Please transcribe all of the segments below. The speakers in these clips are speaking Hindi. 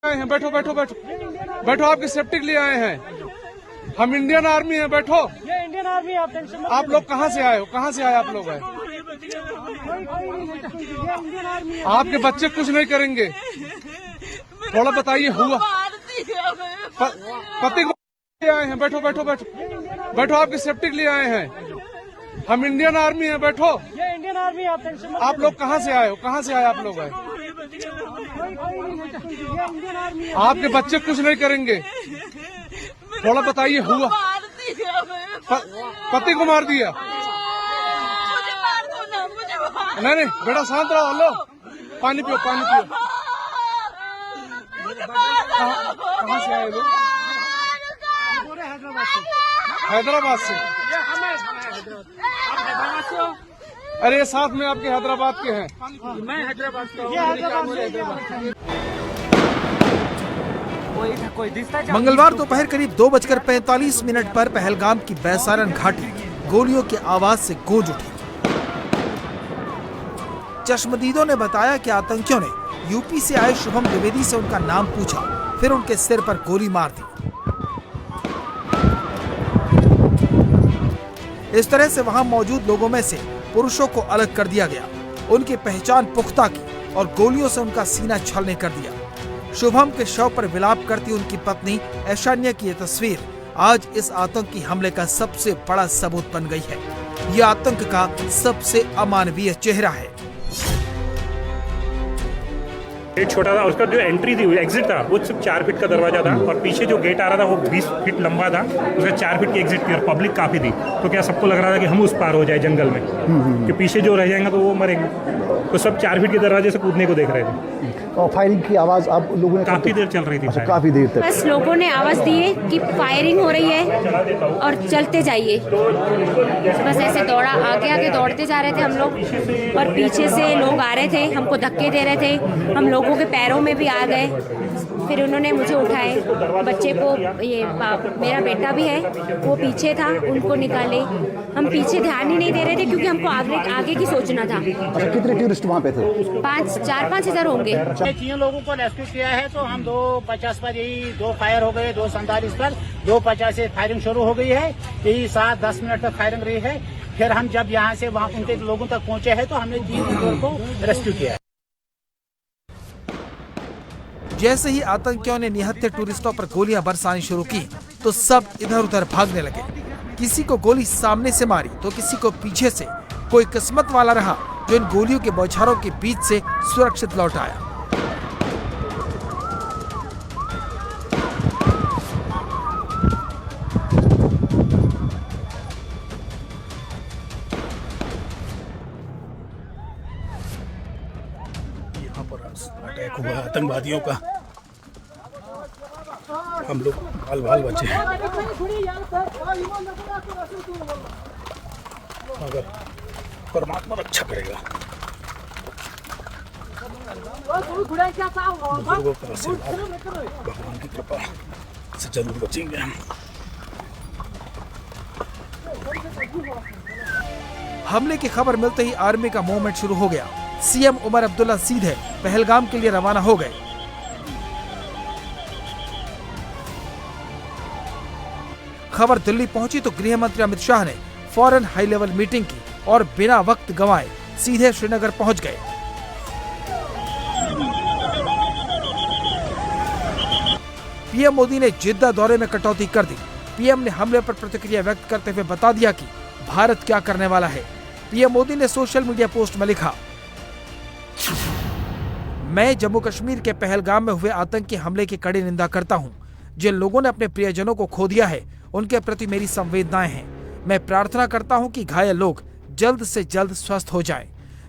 आए हैं, बैठो बैठो बैठो बैठो, आपकी सेफ्टी के लिए आए हैं। हम इंडियन आर्मी हैं, बैठो। ये इंडियन आर्मी है, आप टेंशन मत। आप लोग कहाँ से आए हो? कहाँ से आए आप लोग? हैं आपके बच्चे कुछ नहीं करेंगे, थोड़ा बताइए। हुआ पति को आए हैं, बैठो बैठो बैठो बैठो, आपकी सेफ्टी के लिए आए हैं। हम इंडियन आर्मी हैं, बैठो। ये इंडियन आर्मी है, आप टेंशन मत। आप लोग कहाँ से आए हो? कहाँ से आए आप लोग? हैं आपके बच्चे कुछ नहीं करेंगे, थोड़ा बताइए। हुआ पति को मार दिया? नहीं नहीं बेटा, शांत रहो। लो पानी पियो, पानी पियो। कहाँ से आए लोग? हैदराबाद से। अरे साथ में आपके हैदराबाद के हैं। मैं हैदराबाद से। मंगलवार दोपहर करीब 2:45 पर पहलगाम की बैसारन घाटी गोलियों की आवाज से गूंज उठी। चश्मदीदों ने बताया कि आतंकियों ने यूपी से आए शुभम द्विवेदी से उनका नाम पूछा, फिर उनके सिर पर गोली मार दी। इस तरह से वहां मौजूद लोगों में से पुरुषों को अलग कर दिया गया, उनकी पहचान पुख्ता की और गोलियों से उनका सीना छलनी कर दिया। शुभम के शव पर विलाप करती उनकी पत्नी ऐशान्या की ये तस्वीर आज इस आतंकी हमले का सबसे बड़ा सबूत बन गई है। ये आतंक का सबसे अमानवीय चेहरा है। गेट छोटा था, उसका जो एंट्री थी, एग्जिट था, वो सिर्फ 4 फीट का दरवाजा था और पीछे जो गेट आ रहा था वो 20 फीट लंबा था, उसका 4 फीट की एग्जिट थी और पब्लिक काफी थी। तो क्या सबको लग रहा था कि हम उस पार हो जाए जंगल में, कि पीछे जो रह जाएंगे तो वो मरेंगे। तो सब 4 फीट के दरवाजे से कूदने को देख रहे थे। और फायरिंग की आवाज आप लोगों ने काफी देर चल रही थी। अच्छा, काफी देर तक बस लोगों ने आवाज दी है कि फायरिंग हो रही है और चलते जाइए। बस ऐसे दौड़ा, आगे आगे दौड़ते जा रहे थे हम लोग और पीछे से लोग आ रहे थे, हमको धक्के दे रहे थे, हम लोगों के पैरों में भी आ गए। फिर उन्होंने मुझे उठाए, बच्चे को, ये मेरा बेटा भी है वो पीछे था, उनको निकाले। हम पीछे ध्यान ही नहीं दे रहे थे क्योंकि हमको आगे की सोचना था। अच्छा, कितने टूरिस्ट वहाँ पे थे? 4-5 हजार होंगे। 3 लोगों को रेस्क्यू किया है, तो हम 2:50 पर यही 2 फायर हो गए, 2:47 पर 2:50 से फायरिंग शुरू हो गई है। यही 7-10 मिनट तक फायरिंग रही है। फिर हम जब यहाँ से वहाँ उनके लोगों तक पहुँचे हैं तो हमने 3 लोगों को रेस्क्यू किया है। जैसे ही आतंकियों ने निहत्थे टूरिस्टों पर गोलियां बरसानी शुरू की तो सब इधर उधर भागने लगे। किसी को गोली सामने से मारी तो किसी को पीछे से। कोई किस्मत वाला रहा जो इन गोलियों के बौछारों के बीच से सुरक्षित लौट आया। यहाँ पर अटैक हुआ आतंकवादियों का, हम लोग बाल बाल बचे हैं, मगर परमात्मा रक्षा करेगा। बुजुर्गों का आशीर्वाद, भगवान की कृपा से जरूर बचेंगे हम। हमले की खबर मिलते ही आर्मी का मूवमेंट शुरू हो गया। सीएम उमर अब्दुल्ला सीधे पहलगाम के लिए रवाना हो गए। खबर दिल्ली पहुंची तो गृह मंत्री अमित शाह ने फौरन हाई लेवल मीटिंग की और बिना वक्त गंवाए सीधे श्रीनगर पहुंच गए। पीएम मोदी ने जिद्दा दौरे में कटौती कर दी। पीएम ने हमले पर प्रतिक्रिया व्यक्त करते हुए बता दिया कि भारत क्या करने वाला है। पीएम मोदी ने सोशल मीडिया पोस्ट में लिखा, मैं जम्मू कश्मीर के पहलगाम में हुए आतंकी हमले की कड़ी निंदा करता हूं। जिन लोगों ने अपने प्रियजनों को खो दिया है उनके प्रति मेरी संवेदनाएं हैं। मैं प्रार्थना करता हूं कि घायल लोग जल्द से जल्द स्वस्थ हो जाएं।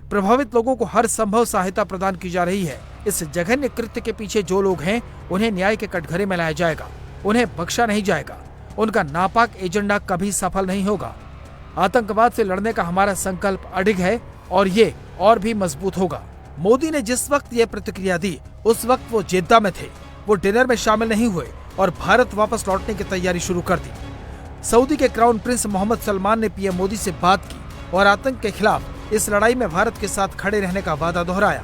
प्रभावित लोगों को हर संभव सहायता प्रदान की जा रही है। इस जघन्य कृत्य के पीछे जो लोग हैं उन्हें न्याय के कटघरे में लाया जाएगा, उन्हें बख्शा नहीं जाएगा। उनका नापाक एजेंडा कभी सफल नहीं होगा। आतंकवाद से लड़ने का हमारा संकल्प अडिग है और ये और भी मजबूत होगा। मोदी ने जिस वक्त ये प्रतिक्रिया दी उस वक्त वो जिद्दा में थे। वो डिनर में शामिल नहीं हुए और भारत वापस लौटने की तैयारी शुरू कर दी। सऊदी के क्राउन प्रिंस मोहम्मद सलमान ने पीएम मोदी से बात की और आतंक के खिलाफ इस लड़ाई में भारत के साथ खड़े रहने का वादा दोहराया।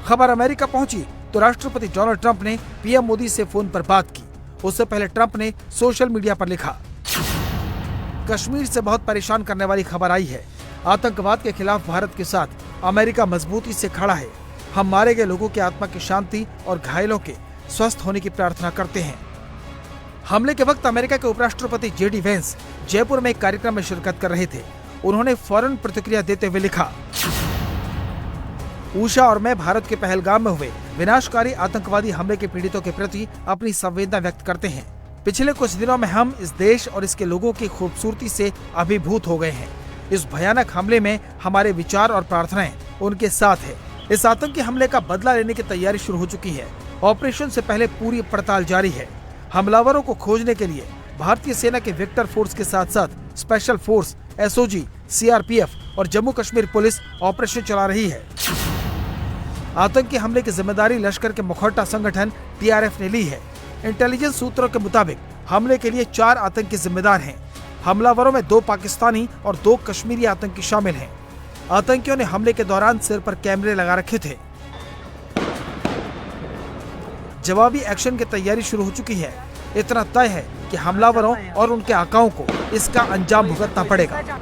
खबर अमेरिका पहुंची तो राष्ट्रपति डोनाल्ड ट्रंप ने पीएम मोदी से फोन पर बात की। उससे पहले ट्रंप ने सोशल मीडिया पर लिखा, कश्मीर से बहुत परेशान करने वाली खबर आई है। आतंकवाद के खिलाफ भारत के साथ अमेरिका मजबूती से खड़ा है। हम मारे गए लोगों की आत्मा की शांति और घायलों के स्वस्थ होने की प्रार्थना करते हैं। हमले के वक्त अमेरिका के उपराष्ट्रपति जेडी वेंस जयपुर में एक कार्यक्रम में शिरकत कर रहे थे। उन्होंने फौरन प्रतिक्रिया देते हुए लिखा, उषा और मैं भारत के पहलगाम में हुए विनाशकारी आतंकवादी हमले के पीड़ितों के प्रति अपनी संवेदना व्यक्त करते हैं। पिछले कुछ दिनों में हम इस देश और इसके लोगों की खूबसूरती से अभिभूत हो गए हैं। इस भयानक हमले में हमारे विचार और प्रार्थनाएं उनके साथ है। इस आतंकी हमले का बदला लेने की तैयारी शुरू हो चुकी है। ऑपरेशन से पहले पूरी पड़ताल जारी है। हमलावरों को खोजने के लिए भारतीय सेना के वेक्टर फोर्स के साथ साथ स्पेशल फोर्स, एसओजी, सीआरपीएफ और जम्मू कश्मीर पुलिस ऑपरेशन चला रही है। आतंकी हमले की जिम्मेदारी लश्कर के मुखौटा संगठन टीआरएफ ने ली है। इंटेलिजेंस सूत्रों के मुताबिक हमले के लिए 4 आतंकी जिम्मेदार हैं। हमलावरों में 2 पाकिस्तानी और 2 कश्मीरी आतंकी शामिल हैं। आतंकियों ने हमले के दौरान सिर पर कैमरे लगा रखे थे। जवाबी एक्शन की तैयारी शुरू हो चुकी है। इतना तय है कि हमलावरों और उनके आकाओं को इसका अंजाम भुगतना पड़ेगा।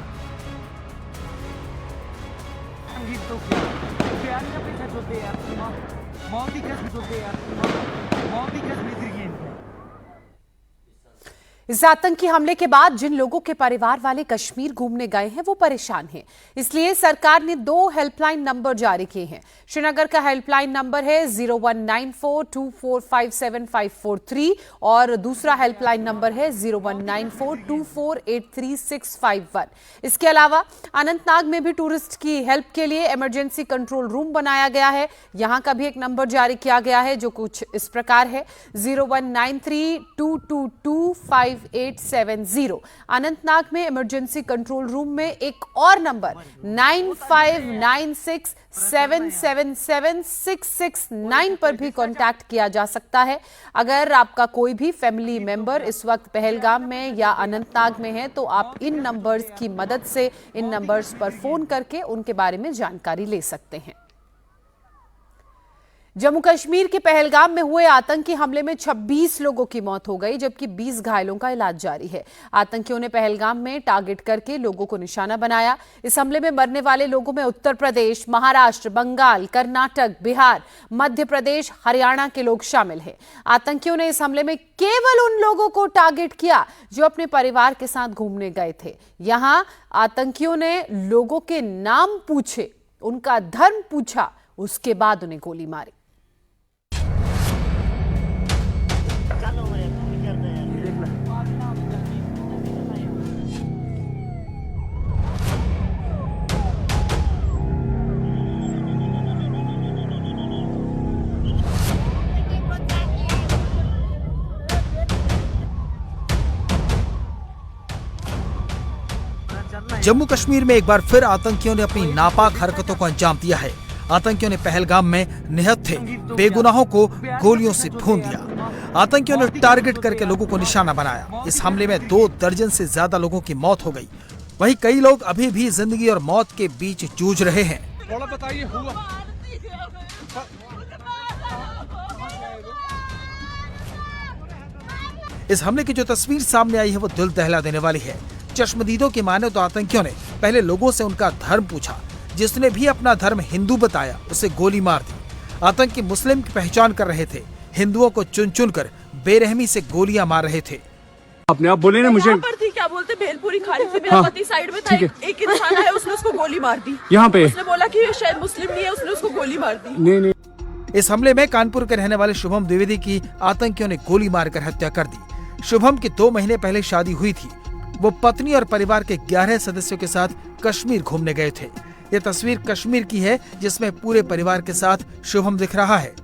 इस आतंकी हमले के बाद जिन लोगों के परिवार वाले कश्मीर घूमने गए हैं वो परेशान हैं। इसलिए सरकार ने 2 हेल्पलाइन नंबर जारी किए हैं। श्रीनगर का हेल्पलाइन नंबर है 019424575543 और दूसरा हेल्पलाइन नंबर है 019424836551। इसके अलावा अनंतनाग में भी टूरिस्ट की हेल्प के लिए इमरजेंसी कंट्रोल रूम बनाया गया है। यहाँ का भी एक नंबर जारी किया गया है जो कुछ इस प्रकार है 01932225 अनंतनाग में इमरजेंसी कंट्रोल रूम में एक और नंबर 9596777669 पर भी कांटेक्ट किया जा सकता है। अगर आपका कोई भी फैमिली मेंबर इस वक्त पहलगाम में या अनंतनाग में है तो आप इन नंबर्स की मदद से इन नंबर्स पर फोन करके उनके बारे में जानकारी ले सकते हैं। जम्मू कश्मीर के पहलगाम में हुए आतंकी हमले में 26 लोगों की मौत हो गई जबकि 20 घायलों का इलाज जारी है। आतंकियों ने पहलगाम में टारगेट करके लोगों को निशाना बनाया। इस हमले में मरने वाले लोगों में उत्तर प्रदेश, महाराष्ट्र, बंगाल, कर्नाटक, बिहार, मध्य प्रदेश, हरियाणा के लोग शामिल हैं। आतंकियों ने इस हमले में केवल उन लोगों को टारगेट किया जो अपने परिवार के साथ घूमने गए थे। यहां आतंकियों ने लोगों के नाम पूछे, उनका धर्म पूछा, उसके बाद उन्हें गोली मारी। जम्मू कश्मीर में एक बार फिर आतंकियों ने अपनी नापाक हरकतों को अंजाम दिया है। आतंकियों ने पहलगाम में निहत्थे बेगुनाहों को गोलियों से भून दिया। आतंकियों ने टारगेट करके लोगों को निशाना बनाया। इस हमले में 2 दर्जन से ज्यादा लोगों की मौत हो गई। वहीं कई लोग अभी भी जिंदगी और मौत के बीच जूझ रहे हैं। थोड़ा बताइए हुआ इस हमले की जो तस्वीर सामने आई है वो दिल दहला देने वाली है। चश्मदीदों की माने तो आतंकियों ने पहले लोगों से उनका धर्म पूछा। जिसने भी अपना धर्म हिंदू बताया उसे गोली मार दी। आतंकी मुस्लिम की पहचान कर रहे थे। हिंदुओं को चुन चुन कर बेरहमी से गोलियां मार रहे थे। अपने आप बोले ना मुझे पर थी, क्या बोलते भेलपुरी खाने से मेरा पति साइड में था। एक इंसान है उसने उसको गोली मार दी। यहाँ पे उसने बोला कि शायद मुस्लिम नहीं है, उसने उसको गोली मार दी। नहीं। इस हमले में कानपुर के रहने वाले शुभम द्विवेदी की आतंकियों ने गोली मारकर हत्या कर दी। शुभम की 2 महीने पहले शादी हुई थी। वो पत्नी और परिवार के 11 सदस्यों के साथ कश्मीर घूमने गए थे। ये तस्वीर कश्मीर की है जिसमें पूरे परिवार के साथ शुभम दिख रहा है।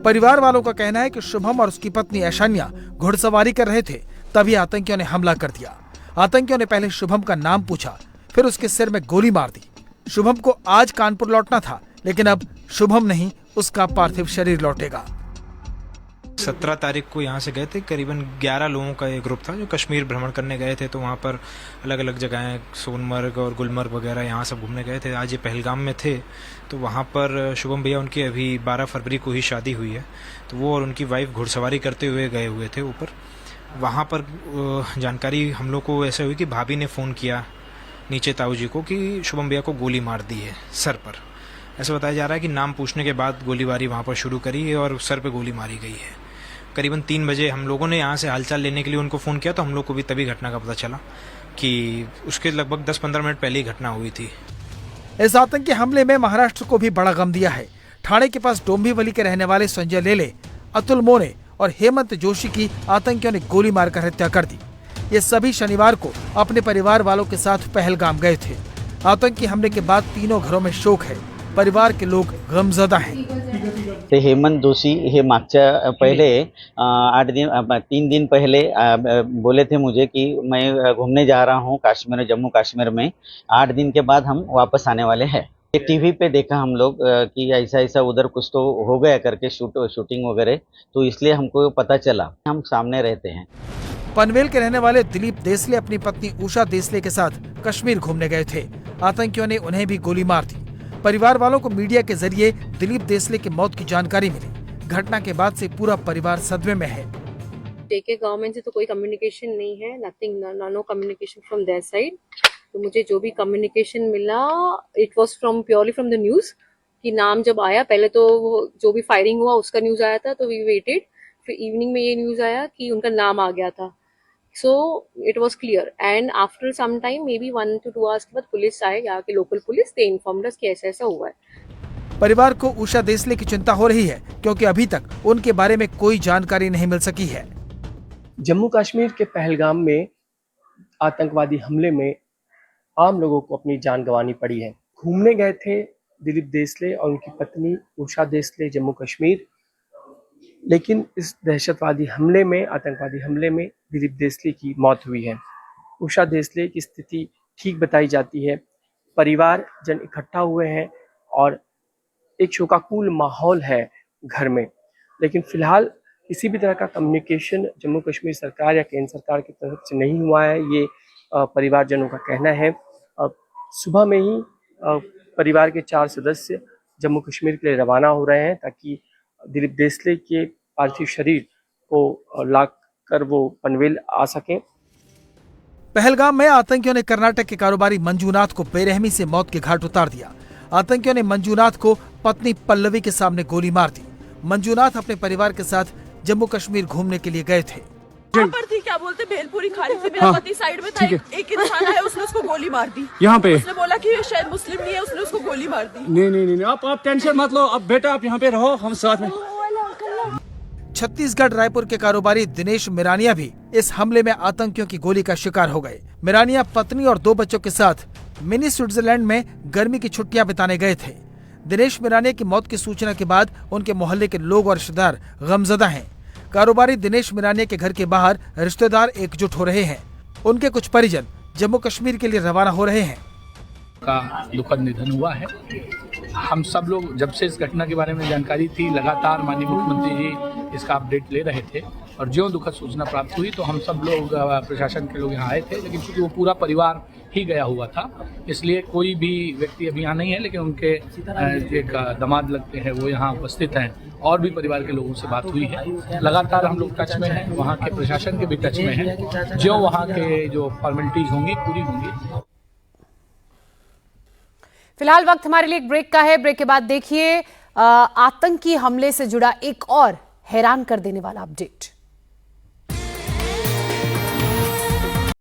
परिवार वालों का कहना है कि शुभम और उसकी पत्नी ऐशान्या घुड़सवारी कर रहे थे, तभी आतंकियों ने हमला कर दिया। आतंकियों ने पहले शुभम का नाम पूछा, फिर उसके सिर में गोली मार दी। शुभम को आज कानपुर लौटना था, लेकिन अब शुभम नहीं, उसका पार्थिव शरीर लौटेगा। 17 तारीख को यहाँ से गए थे। करीबन 11 लोगों का एक ग्रुप था जो कश्मीर भ्रमण करने गए थे। तो वहाँ पर अलग अलग जगहें, सोनमर्ग और गुलमर्ग वगैरह, यहाँ सब घूमने गए थे। आज ये पहलगाम में थे। तो वहाँ पर शुभम भैया, उनकी अभी 12 फरवरी को ही शादी हुई है। तो वो और उनकी वाइफ घुड़सवारी करते हुए गए हुए थे ऊपर। वहाँ पर जानकारी हम लोग को ऐसे हुई कि भाभी ने फ़ोन किया नीचे ताऊ जी को कि शुभम भैया को गोली मार दी है सर पर। ऐसा बताया जा रहा है कि नाम पूछने के बाद गोलीबारी वहाँ पर शुरू करी है और सर पे गोली मारी गई है। करीबन 3 बजे हम लोगों ने यहाँ से हालचाल लेने के लिए उनको फ़ोन किया। तो हम लोग को भी तभी घटना का पता चला कि उसके लगभग 10-15 मिनट पहले ही घटना हुई थी। इस आतंकी हमले में महाराष्ट्र को भी बड़ा गम दिया है। ठाणे के पास डोंबिवली के रहने वाले संजय लेले, अतुल मोने और हेमंत जोशी की आतंकियों ने गोली मारकर हत्या कर दी। ये सभी शनिवार को अपने परिवार वालों के साथ पहलगाम गए थे। आतंकी हमले के बाद तीनों घरों में शोक है। परिवार के लोग गमजदा हैं। ते हेमंत जोशी हे मागच्या पहले 3 दिन पहले बोले थे मुझे कि मैं घूमने जा रहा हूँ काश्मीर, जम्मू कश्मीर में। 8 दिन के बाद हम वापस आने वाले हैं। टीवी पे देखा हम लोग कि ऐसा ऐसा उधर कुछ तो हो गया करके शूटिंग वगैरह, तो इसलिए हमको पता चला। हम सामने रहते हैं। पनवेल के रहने वाले दिलीप देसले अपनी पत्नी उषा देसले के साथ कश्मीर घूमने गए थे। आतंकियों ने उन्हें भी गोली मार दी। परिवार वालों को मीडिया के जरिए दिलीप देसले की मौत की जानकारी मिली। घटना के बाद से पूरा परिवार सदमे में है। जेके गवर्नमेंट से तो कोई कम्युनिकेशन नहीं है, nothing, no communication from their side. तो मुझे जो भी कम्युनिकेशन मिला, it was purely from the news कि नाम जब आया, पहले तो जो भी फायरिंग हुआ उसका न्यूज आया था, तो वी वेटेड। फिर इवनिंग में ये न्यूज आया कि उनका नाम आ गया था। So it was clear, and after some time, maybe 1 to 2 hours के बाद पुलिस आए, यहाँ के local police, they informed us कि ऐसा ऐसा हुआ है। परिवार को उषा देसले की चिंता हो रही है क्योंकि अभी तक उनके बारे में कोई जानकारी नहीं मिल सकी है। जम्मू कश्मीर के पहलगाम में आतंकवादी हमले में आम लोगों को अपनी जान गंवानी पड़ी है। घूमने गए थे दिलीप देसले और उनकी पत्नी उषा देसले जम्मू कश्मीर, लेकिन इस दहशतवादी हमले में, आतंकवादी हमले में दिलीप देसले की मौत हुई है। उषा देसले की स्थिति ठीक बताई जाती है। परिवार जन इकट्ठा हुए हैं और एक शोकाकुल माहौल है घर में, लेकिन फिलहाल किसी भी तरह का कम्युनिकेशन जम्मू कश्मीर सरकार या केंद्र सरकार की तरफ से नहीं हुआ है, ये परिवारजनों का कहना है। सुबह में ही परिवार के 4 सदस्य जम्मू कश्मीर के लिए रवाना हो रहे हैं ताकि दिलीप देसले के पार्थिव शरीर को लाकर वो पनवेल आ सकें। पहलगाम में आतंकियों ने कर्नाटक के कारोबारी मंजूनाथ को बेरहमी से मौत के घाट उतार दिया। आतंकियों ने मंजूनाथ को पत्नी पल्लवी के सामने गोली मार दी। मंजूनाथ अपने परिवार के साथ जम्मू कश्मीर घूमने के लिए गए थे। वहाँ पर थी, क्या बोलते, भेलपुरी खाड़ी से मेरा पति साइड में था। एक इंसान है, उसने उसको गोली मार दी। यहाँ पे उसने बोला कि शायद मुस्लिम नहीं है, उसने उसको गोली मार दी। नहीं, आप टेंशन मत लो। अब बेटा आप यहाँ पे रहो, हम साथ में। छत्तीसगढ़ रायपुर के कारोबारी दिनेश मिरानिया भी इस हमले में आतंकियों की गोली का शिकार हो गए। मिरानिया पत्नी और 2 बच्चों के साथ मिनी स्विट्जरलैंड में गर्मी की छुट्टियां बिताने गए थे। दिनेश मिरानिया की मौत की सूचना के बाद उनके मोहल्ले के लोग और रिश्तेदार गमजदा हैं। कारोबारी दिनेश मिरानिया के घर के बाहर रिश्तेदार एकजुट हो रहे हैं। उनके कुछ परिजन जम्मू कश्मीर के लिए रवाना हो रहे हैं। का दुखद निधन हुआ है। हम सब लोग जब से इस घटना के बारे में जानकारी थी, लगातार माननीय मुख्यमंत्री जी इसका अपडेट ले रहे थे और जो दुखद सूचना प्राप्त हुई तो हम सब लोग प्रशासन के लोग यहाँ आए थे, लेकिन चूंकि वो पूरा परिवार ही गया हुआ था इसलिए कोई भी व्यक्ति अभी यहाँ नहीं है, लेकिन उनके एक दामाद लगते हैं वो यहाँ उपस्थित हैं और भी परिवार के लोगों से बात हुई है। लगातार हम लोग टच में हैं, वहाँ के प्रशासन के भी टच में हैं, जो वहाँ के जो फॉर्मेलिटीज होंगी पूरी होंगी। फिलहाल वक्त हमारे लिए एक ब्रेक का है। ब्रेक के बाद देखिए आतंकी हमले से जुड़ा एक और हैरान कर देने वाला अपडेट।